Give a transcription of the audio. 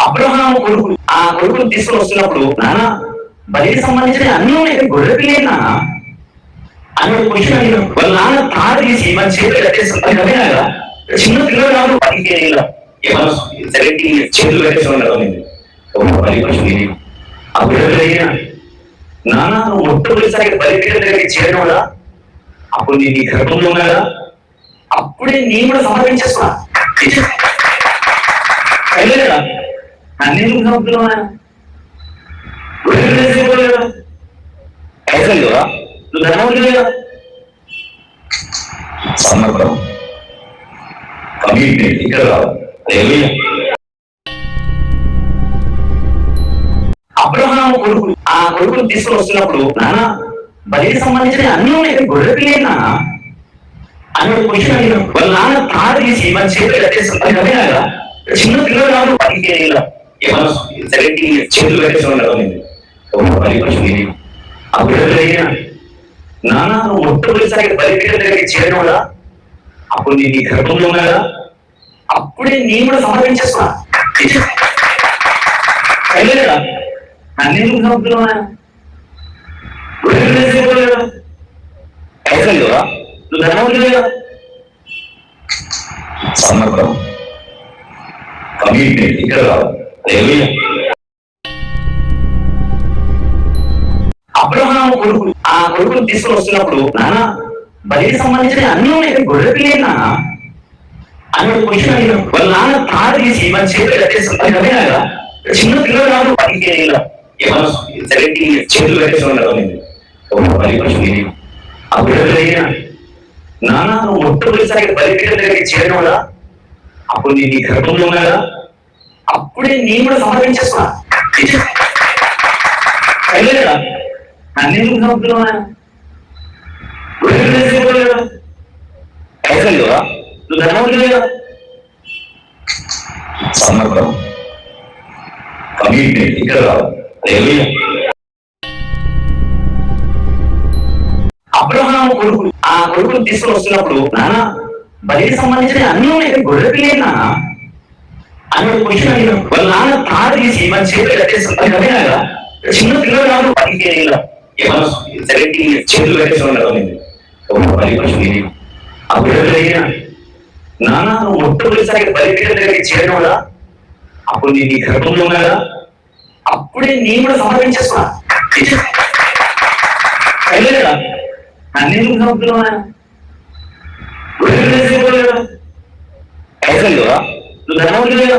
అబ్రహాము కొడుకు ఆ కొడుకును తీసుకొని వస్తున్నప్పుడు నాన్న బలికి సంబంధించిన అన్ని ఉన్నాయి, గొర్రె పిల్లే నాన్న అని క్వశ్చన్ అడిగాడు. వాళ్ళ నాన్న తాడు తీసి మన చేతులు కట్టేసి కదా, చిన్న పిల్లలు కాదు, 17 చేతులు కట్టేసి ఉండదు. బలి పశువు ఆ గొర్రెలు అడిగినా, నాన్న నువ్వు మొట్టమొదటిసారి బలిపీఠం దగ్గరికి చేరడం వల్ల అప్పుడు నీ గర్భంలో ఉన్నాడా, అప్పుడే నేను కూడా సమర్పించేస్తున్నా కదా, అన్ని సంవత్సరం పైసలు కదా, నువ్వు ధనవంతుడు కదా. సమర్పణ కమిట్మెంట్ ఇక్కడ రావాలి. అబ్రహాము కొడుకు ఆ కొడుకును తీసుకొని వస్తున్నప్పుడు నాన్న బలికి సంబంధించిన అన్ని ఉన్నాయి, గొర్రె పిల్లే నాన్న అని క్వశ్చన్ అడిగాడు. వాళ్ళ నాన్న తాడు తీసి మన చేతులు కట్టేసి కదా, చిన్న పిల్లలు కాదు, 17 చేతులు కట్టేసి ఉండదు. బలి పశువు ఆ గొర్రెలు అడిగినా, నాన్న నువ్వు మొట్టమొదటిసారి బలిపీఠం దగ్గరికి చేరడం వల్ల అప్పుడు నీ గర్భంలో ఉన్నాడా, అప్పుడే నేను కూడా సమర్పించేస్తున్నా కదా, అన్ని సంవత్సరం పైసలు కదా, నువ్వు ధనవంతుడు కదా. సమర్పణ కమిట్మెంట్ ఇక్కడ రావాలి. అబ్రహాము కొడుకు ఆ కొడుకును తీసుకొని వస్తున్నప్పుడు నాన్న బలికి సంబంధించిన అన్ని ఉన్నాయి, గొర్రె పిల్లే నాన్న అని క్వశ్చన్ అడిగాడు. వాళ్ళ నాన్న తాడు తీసి మన చేతులు కట్టేసి కదా, చిన్న పిల్లలు కాదు, 17 చేతులు కట్టేసి ఉండదు. బలి పశువు ఆ గొర్రెలు అడిగినా, నాన్న నువ్వు మొట్టమొదటిసారి బలిపీఠం దగ్గరికి చేరడం వల్ల అప్పుడు నీ గర్భంలో ఉన్నాడా, అప్పుడే నేను కూడా సమర్పించేస్తున్నా కదా, అన్ని సంవత్సరం పైసలు కదా, నువ్వు ధనవంతుడు కదా. సమర్పణ కమిట్మెంట్ ఇక్కడ రావాలి. అబ్రహాము కొడుకు ఆ కొడుకును తీసుకొని వస్తున్నప్పుడు నాన్న బలికి సంబంధించిన అన్ని ఉన్నాయి, గొర్రె పిల్లే నాన్న అని క్వశ్చన్ అడిగాడు. వాళ్ళ నాన్న తాడు తీసి మన చేతులు కట్టేసి కదా, చిన్న పిల్లలు కాదు, 17 చేతులు కట్టేసి ఉండదు. బలి పశువు ఆ గొర్రెలు అడిగినా, నాన్న నువ్వు మొట్టమొదటిసారి బలిపీఠం దగ్గరికి చేరడం వల్ల అప్పుడు నీ గర్భంలో ఉన్నాడా, అప్పుడే నేను కూడా సమర్పించేస్తున్నా కదా, అన్ని సంవత్సరం పైసలు కదా, నువ్వు ధనవంతుడు కదా.